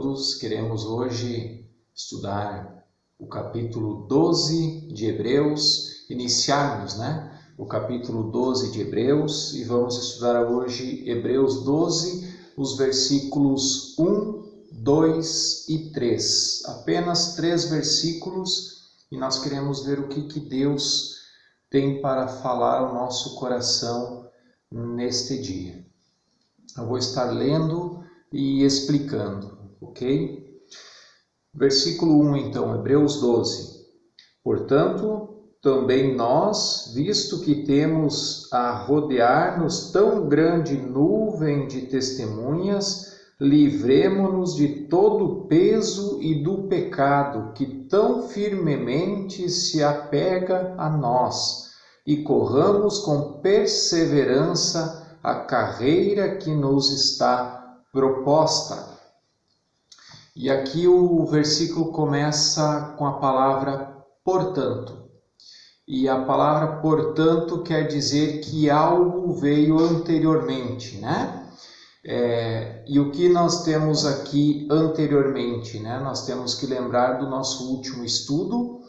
todos. Queremos hoje estudar o capítulo 12 de Hebreus, iniciarmos, o capítulo 12 de Hebreus, e vamos estudar hoje Hebreus 12, os versículos 1, 2 e 3. Apenas 3 versículos, e nós queremos ver o que Deus tem para falar ao nosso coração neste dia. Eu vou estar lendo e explicando, ok? Versículo 1, então, Hebreus 12. Portanto, também nós, visto que temos a rodear-nos tão grande nuvem de testemunhas, livremo-nos de todo o peso e do pecado que tão firmemente se apega a nós, e corramos com perseverança a carreira que nos está proposta. E aqui o versículo começa com a palavra portanto. E a palavra portanto quer dizer que algo veio anteriormente, E o que nós temos aqui anteriormente, Nós temos que lembrar do nosso último estudo,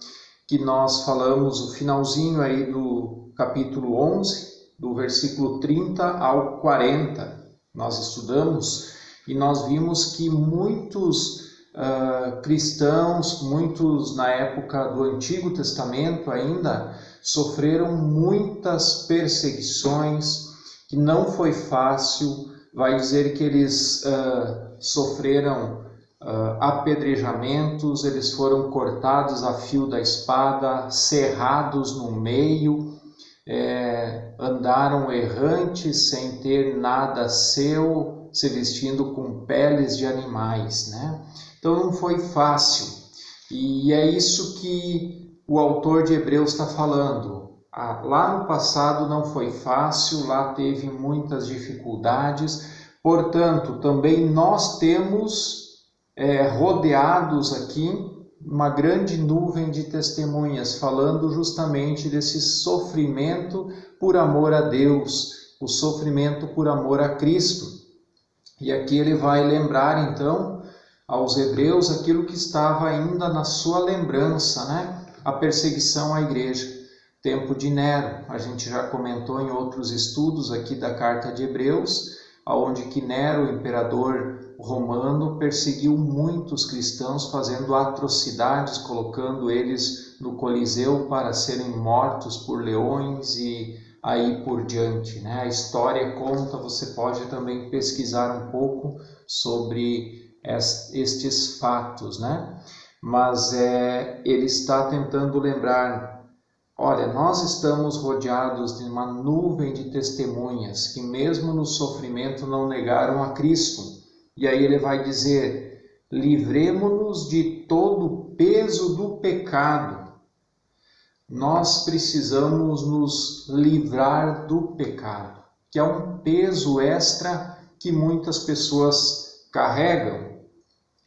que nós falamos o finalzinho aí do capítulo 11, do versículo 30 ao 40. Nós estudamos e nós vimos que muitos cristãos, muitos na época do Antigo Testamento ainda, sofreram muitas perseguições, que não foi fácil. Vai dizer que eles sofreram apedrejamentos, eles foram cortados a fio da espada, serrados no meio, andaram errantes sem ter nada seu, se vestindo com peles de animais, Então não foi fácil, e é isso que o autor de Hebreus está falando. Lá no passado não foi fácil, lá teve muitas dificuldades, portanto também nós temos rodeados aqui uma grande nuvem de testemunhas, falando justamente desse sofrimento por amor a Deus, o sofrimento por amor a Cristo. E aqui ele vai lembrar então aos hebreus aquilo que estava ainda na sua lembrança, a perseguição à igreja. Tempo de Nero, a gente já comentou em outros estudos aqui da carta de Hebreus, onde que Nero, o imperador romano, perseguiu muitos cristãos, fazendo atrocidades, colocando eles no Coliseu para serem mortos por leões e aí por diante. A história conta, você pode também pesquisar um pouco sobre estes fatos, Mas ele está tentando lembrar: olha, nós estamos rodeados de uma nuvem de testemunhas que mesmo no sofrimento não negaram a Cristo. E aí ele vai dizer: livremo-nos de todo o peso do pecado. Nós precisamos nos livrar do pecado, que é um peso extra que muitas pessoas carregam.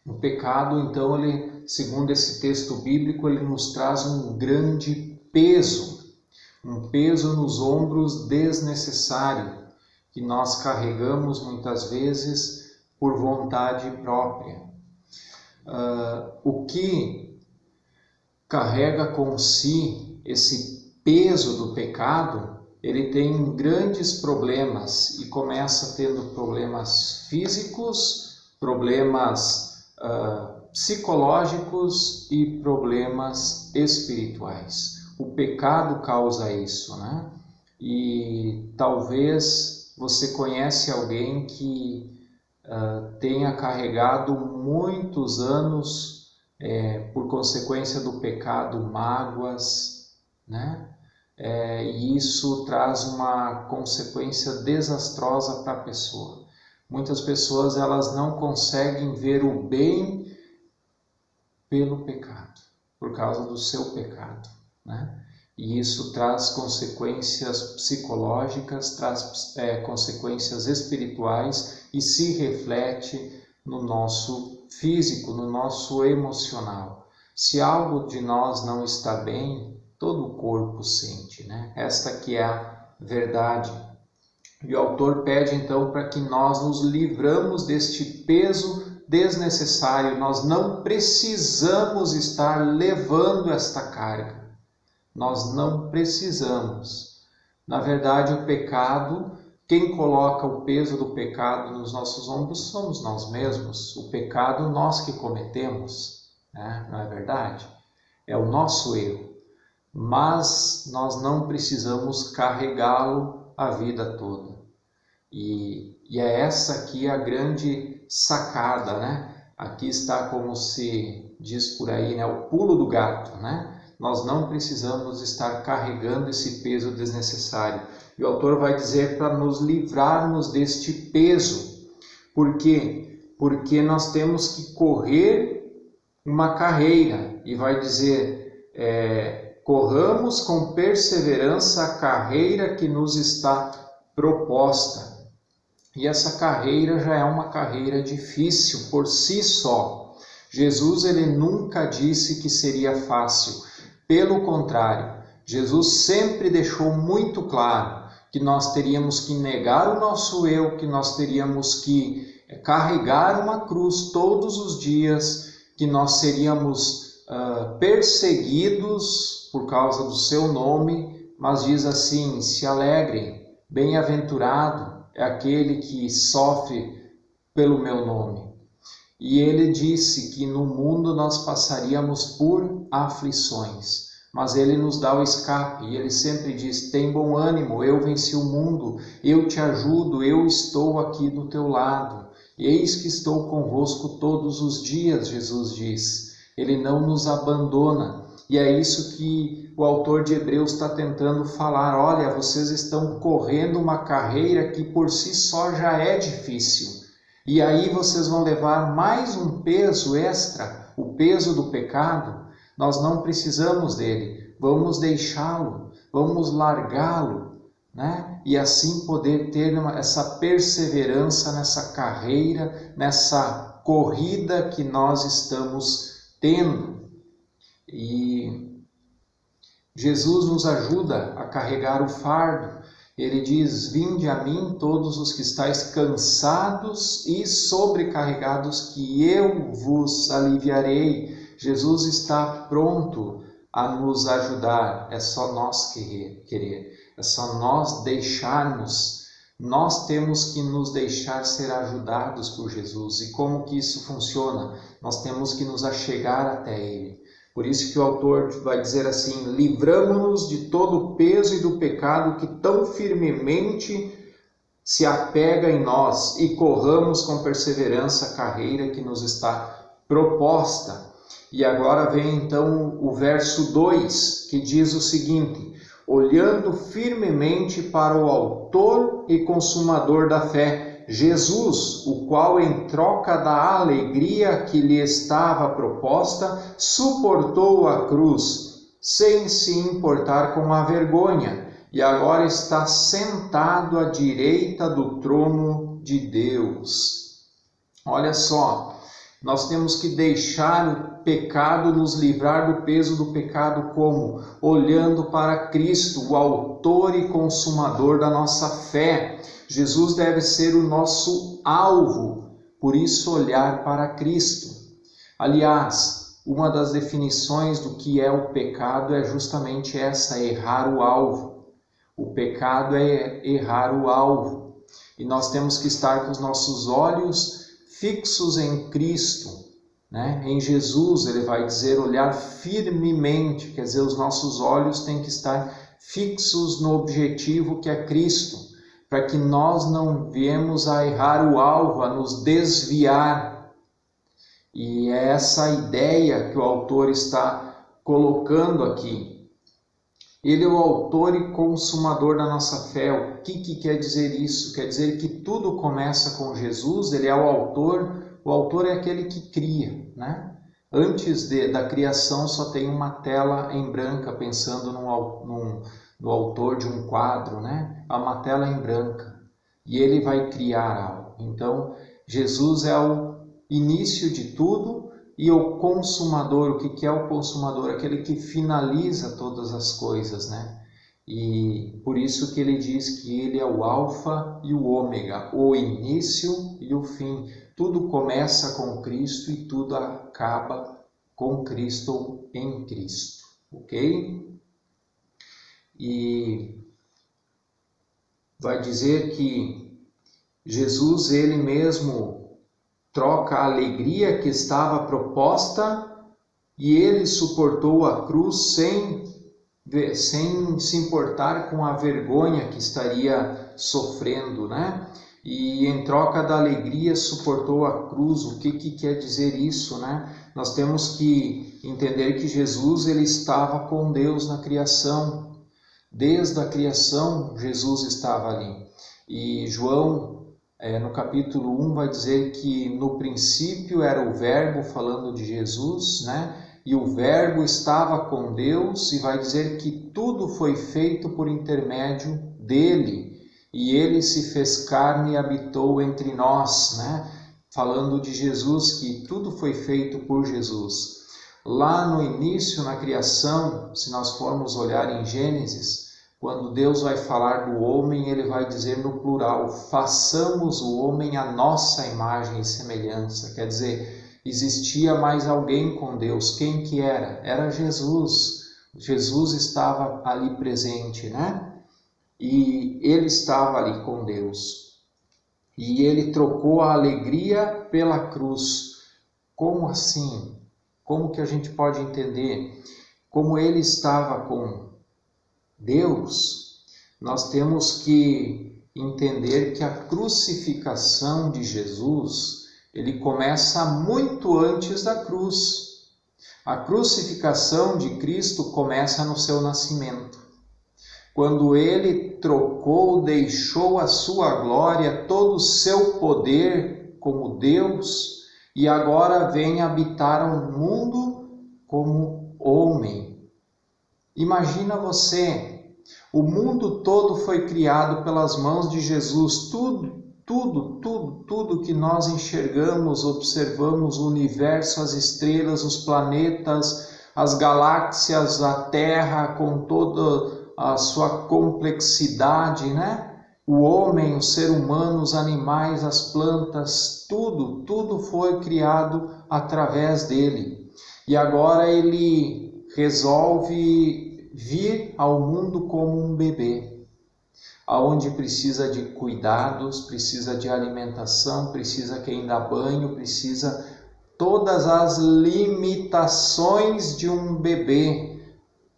O pecado, então, ele, segundo esse texto bíblico, ele nos traz um grande peso, um peso nos ombros desnecessário, que nós carregamos muitas vezes por vontade própria. O que carrega com si esse peso do pecado, ele tem grandes problemas, e começa tendo problemas físicos, problemas psicológicos e problemas espirituais. O pecado causa isso, E talvez você conhece alguém que tenha carregado muitos anos, por consequência do pecado, mágoas, E isso traz uma consequência desastrosa para a pessoa. Muitas pessoas, elas não conseguem ver o bem pelo pecado, por causa do seu pecado, E isso traz consequências psicológicas, traz consequências espirituais e se reflete no nosso físico, no nosso emocional. Se algo de nós não está bem, todo o corpo sente, Esta que é a verdade. E o autor pede então para que nós nos livramos deste peso desnecessário, nós não precisamos estar levando esta carga. Nós não precisamos. Na verdade, o pecado, quem coloca o peso do pecado nos nossos ombros somos nós mesmos. O pecado nós que cometemos, né? Não é verdade? É o nosso erro. Mas nós não precisamos carregá-lo a vida toda. E é essa aqui a grande sacada, né? Aqui está, como se diz por aí, né? O pulo do gato, né? Nós não precisamos estar carregando esse peso desnecessário. E o autor vai dizer para nos livrarmos deste peso. Por quê? Porque nós temos que correr uma carreira. E vai dizer, corramos com perseverança a carreira que nos está proposta. E essa carreira já é uma carreira difícil por si só. Jesus, ele nunca disse que seria fácil. Pelo contrário, Jesus sempre deixou muito claro que nós teríamos que negar o nosso eu, que nós teríamos que carregar uma cruz todos os dias, que nós seríamos perseguidos por causa do seu nome, mas diz assim, se alegrem, bem-aventurado é aquele que sofre pelo meu nome. E ele disse que no mundo nós passaríamos por aflições, mas ele nos dá o escape, e ele sempre diz, tem bom ânimo, eu venci o mundo, eu te ajudo, eu estou aqui do teu lado, eis que estou convosco todos os dias, Jesus diz. Ele não nos abandona, e é isso que o autor de Hebreus está tentando falar, olha, vocês estão correndo uma carreira que por si só já é difícil, e aí vocês vão levar mais um peso extra, o peso do pecado. Nós não precisamos dele, vamos deixá-lo, vamos largá-lo, né? E assim poder ter essa perseverança nessa carreira, nessa corrida que nós estamos tendo. E Jesus nos ajuda a carregar o fardo. Ele diz, vinde a mim todos os que estáis cansados e sobrecarregados, que eu vos aliviarei. Jesus está pronto a nos ajudar, é só nós querer, é só nós deixarmos. Nós temos que nos deixar ser ajudados por Jesus. E como que isso funciona? Nós temos que nos achegar até Ele. Por isso que o autor vai dizer assim, livramo-nos de todo o peso e do pecado que tão firmemente se apega em nós e corramos com perseverança a carreira que nos está proposta. E agora vem então o verso 2, que diz o seguinte, olhando firmemente para o autor e consumador da fé, Jesus, o qual em troca da alegria que lhe estava proposta, suportou a cruz, sem se importar com a vergonha, e agora está sentado à direita do trono de Deus. Olha só, nós temos que deixar o pecado, nos livrar do peso do pecado como? Olhando para Cristo, o autor e consumador da nossa fé. Jesus deve ser o nosso alvo, por isso olhar para Cristo. Aliás, uma das definições do que é o pecado é justamente essa, errar o alvo. O pecado é errar o alvo. E nós temos que estar com os nossos olhos fixos em Cristo, né? Em Jesus, ele vai dizer olhar firmemente, quer dizer, os nossos olhos têm que estar fixos no objetivo que é Cristo, para que nós não viemos a errar o alvo, a nos desviar. E é essa a ideia que o autor está colocando aqui. Ele é o autor e consumador da nossa fé. O que quer dizer isso? Quer dizer que tudo começa com Jesus, ele é o autor é aquele que cria, né? Antes da criação só tem uma tela em branca, pensando no autor de um quadro, né? Há uma tela em branca e ele vai criar algo. Então, Jesus é o início de tudo e o consumador. O que é o consumador? Aquele que finaliza todas as coisas, né? E por isso que ele diz que ele é o alfa e o ômega, o início e o fim. tudo começa com Cristo e tudo acaba com Cristo ou em Cristo, ok? E vai dizer que Jesus, ele mesmo troca a alegria que estava proposta e ele suportou a cruz sem se importar com a vergonha que estaria sofrendo, né? E em troca da alegria suportou a cruz. O que quer dizer isso, né? Nós temos que entender que Jesus, ele estava com Deus na criação. Desde a criação, Jesus estava ali. E João, no capítulo 1, vai dizer que no princípio era o Verbo, falando de Jesus, né? E o Verbo estava com Deus, e vai dizer que tudo foi feito por intermédio dele. E ele se fez carne e habitou entre nós, né? Falando de Jesus, que tudo foi feito por Jesus. Lá no início, na criação, se nós formos olhar em Gênesis, quando Deus vai falar do homem, ele vai dizer no plural, façamos o homem à nossa imagem e semelhança. Quer dizer, existia mais alguém com Deus. Quem que era? Era Jesus. Jesus estava ali presente, né? E ele estava ali com Deus. E ele trocou a alegria pela cruz. Como assim? Como que a gente pode entender? Como ele estava com Deus, nós temos que entender que a crucificação de Jesus, ele começa muito antes da cruz. A crucificação de Cristo começa no seu nascimento. Quando ele trocou, deixou a sua glória, todo o seu poder como Deus, e agora vem habitar o mundo como homem. Imagina você, o mundo todo foi criado pelas mãos de Jesus, tudo que nós enxergamos, observamos, o universo, as estrelas, os planetas, as galáxias, a Terra com toda a sua complexidade, né? O homem, o ser humano, os animais, as plantas, tudo foi criado através dele. E agora ele resolve vir ao mundo como um bebê, aonde precisa de cuidados, precisa de alimentação, precisa quem dá banho, precisa todas as limitações de um bebê,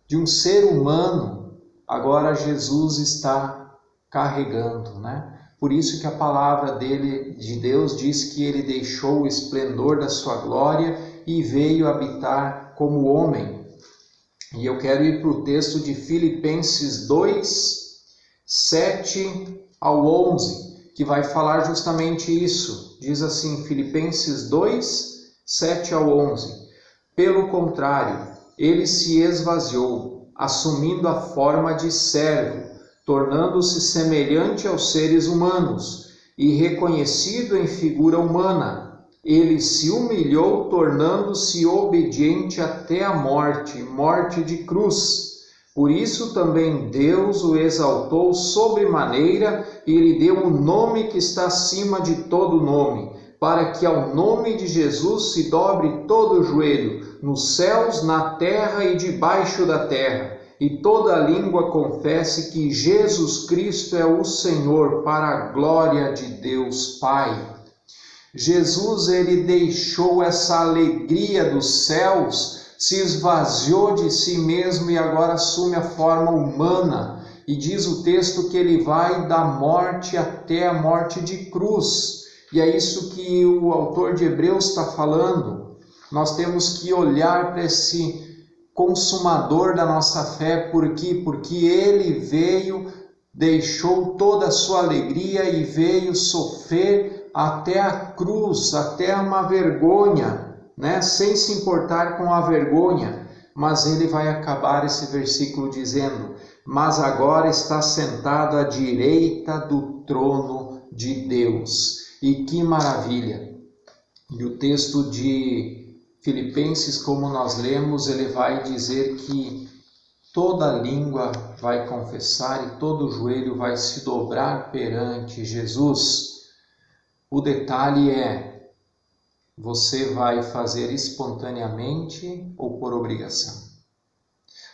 de um ser humano. Agora Jesus está carregando, né? Por isso que a palavra de Deus diz que ele deixou o esplendor da sua glória e veio habitar como homem. E eu quero ir para o texto de Filipenses 2, 7 ao 11, que vai falar justamente isso. Diz assim, Filipenses 2, 7 ao 11. Pelo contrário, ele se esvaziou, assumindo a forma de servo, tornando-se semelhante aos seres humanos, e reconhecido em figura humana. Ele se humilhou, tornando-se obediente até a morte, morte de cruz. Por isso também Deus o exaltou sobremaneira e lhe deu um nome que está acima de todo nome, para que ao nome de Jesus se dobre todo o joelho, nos céus, na terra e debaixo da terra, e toda língua confesse que Jesus Cristo é o Senhor, para a glória de Deus Pai. Jesus, ele deixou essa alegria dos céus, se esvaziou de si mesmo e agora assume a forma humana. E diz o texto que ele vai da morte até a morte de cruz. E é isso que o autor de Hebreus está falando. Nós temos que olhar para esse consumador da nossa fé. Por quê? Porque ele veio, deixou toda a sua alegria e veio sofrer até a cruz, até uma vergonha, né? Sem se importar com a vergonha. Mas ele vai acabar esse versículo dizendo, mas agora está sentado à direita do trono de Deus. E que maravilha! E o texto de Filipenses, como nós lemos, ele vai dizer que toda língua vai confessar e todo joelho vai se dobrar perante Jesus. O detalhe é você vai fazer espontaneamente ou por obrigação?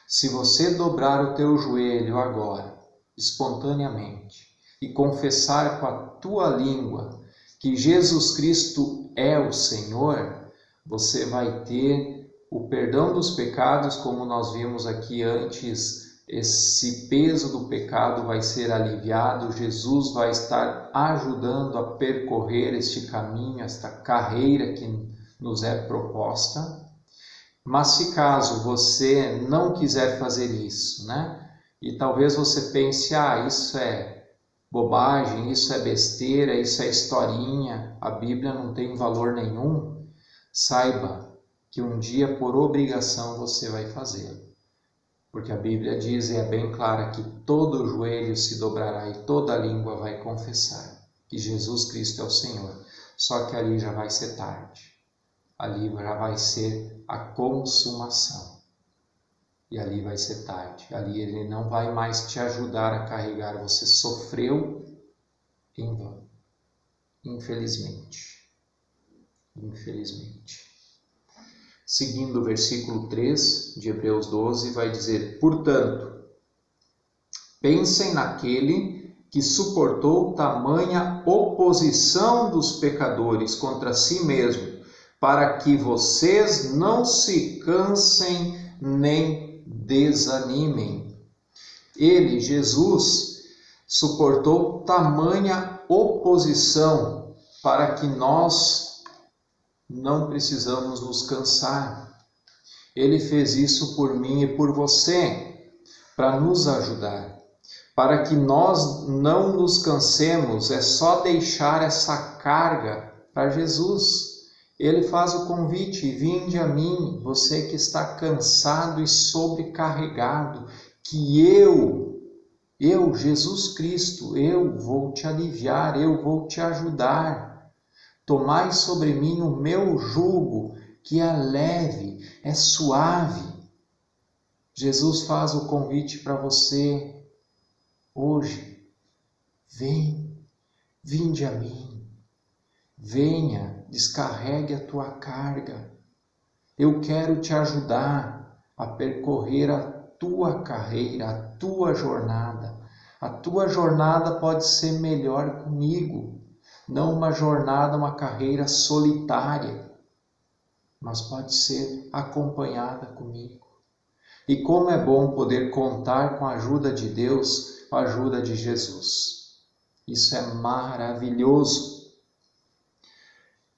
Se você dobrar o teu joelho agora, espontaneamente, e confessar com a tua língua que Jesus Cristo é o Senhor, você vai ter o perdão dos pecados, como nós vimos aqui antes. Esse peso do pecado vai ser aliviado, Jesus vai estar ajudando a percorrer este caminho, esta carreira que nos é proposta. Mas se caso você não quiser fazer isso, né? E talvez você pense, isso é bobagem, isso é besteira, isso é historinha, a Bíblia não tem valor nenhum, saiba que um dia por obrigação você vai fazê-lo. Porque a Bíblia diz, e é bem clara, que todo joelho se dobrará e toda língua vai confessar que Jesus Cristo é o Senhor. Só que ali já vai ser tarde. Ali já vai ser a consumação. E ali vai ser tarde. Ali ele não vai mais te ajudar a carregar. Você sofreu em vão. Infelizmente. Infelizmente. Seguindo o versículo 3 de Hebreus 12, vai dizer: portanto, pensem naquele que suportou tamanha oposição dos pecadores contra si mesmo, para que vocês não se cansem nem desanimem. Ele, Jesus, suportou tamanha oposição para que nós não precisamos nos cansar. Ele fez isso por mim e por você, para nos ajudar. Para que nós não nos cansemos, é só deixar essa carga para Jesus. Ele faz o convite: vinde a mim, você que está cansado e sobrecarregado, que eu, Jesus Cristo, eu vou te aliviar, eu vou te ajudar. Tomai sobre mim o meu jugo, que é leve, é suave. Jesus faz o convite para você hoje. Vinde a mim. Venha, descarregue a tua carga. Eu quero te ajudar a percorrer a tua carreira, a tua jornada. A tua jornada pode ser melhor comigo. Não uma jornada, uma carreira solitária, mas pode ser acompanhada comigo. E como é bom poder contar com a ajuda de Deus, com a ajuda de Jesus. Isso é maravilhoso.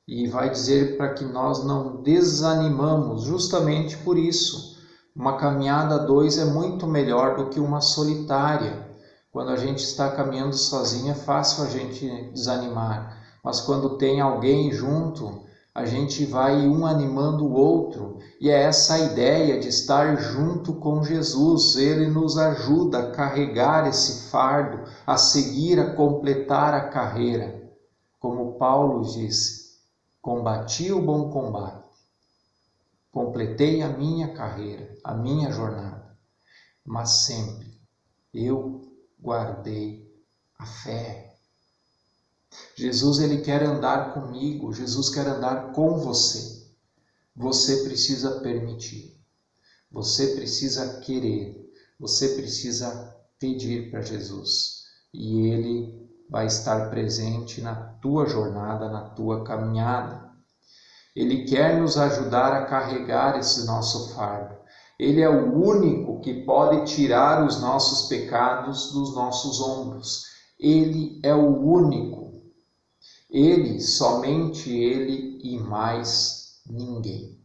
E vai dizer para que nós não desanimamos, justamente por isso. Uma caminhada a dois é muito melhor do que uma solitária. Quando a gente está caminhando sozinho é fácil a gente desanimar, mas quando tem alguém junto, a gente vai um animando o outro, e é essa a ideia de estar junto com Jesus. Ele nos ajuda a carregar esse fardo, a seguir, a completar a carreira. Como Paulo disse: combati o bom combate, completei a minha carreira, a minha jornada, mas sempre eu guardei a fé. Jesus, ele quer andar comigo, Jesus quer andar com você. Você precisa permitir, você precisa querer, você precisa pedir para Jesus. E ele vai estar presente na tua jornada, na tua caminhada. Ele quer nos ajudar a carregar esse nosso fardo. Ele é o único que pode tirar os nossos pecados dos nossos ombros. Ele é o único. Ele, somente Ele e mais ninguém.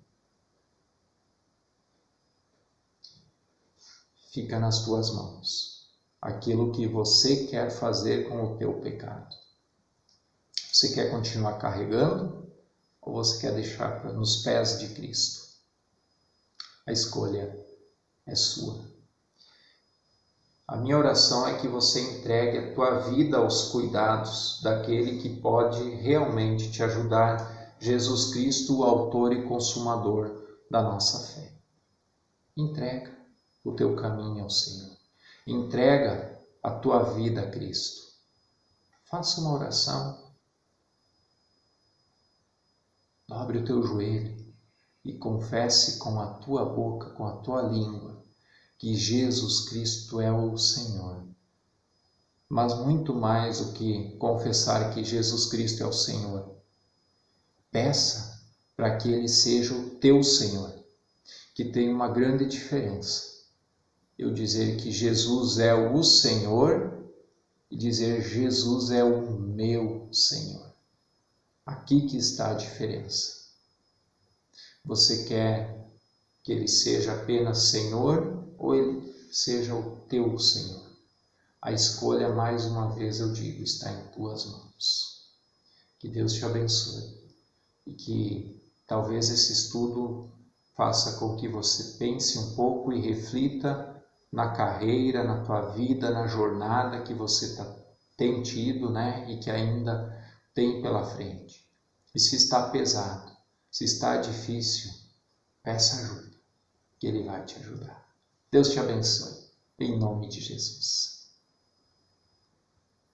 Fica nas tuas mãos aquilo que você quer fazer com o teu pecado. Você quer continuar carregando ou você quer deixar nos pés de Cristo? A escolha é sua. A minha oração é que você entregue a tua vida aos cuidados daquele que pode realmente te ajudar, Jesus Cristo, o autor e consumador da nossa fé. Entrega o teu caminho ao Senhor. Entrega a tua vida a Cristo. Faça uma oração. Dobre o teu joelho e confesse com a tua boca, com a tua língua, que Jesus Cristo é o Senhor. Mas muito mais do que confessar que Jesus Cristo é o Senhor, peça para que Ele seja o teu Senhor, que tem uma grande diferença. Eu dizer que Jesus é o Senhor e dizer Jesus é o meu Senhor. Aqui que está a diferença. Você quer que Ele seja apenas Senhor ou Ele seja o teu Senhor? A escolha, mais uma vez eu digo, está em tuas mãos. Que Deus te abençoe e que talvez esse estudo faça com que você pense um pouco e reflita na carreira, na tua vida, na jornada que você tem tido, né? E que ainda tem pela frente. E se está pesado, se está difícil, peça ajuda, que Ele vai te ajudar. Deus te abençoe, em nome de Jesus.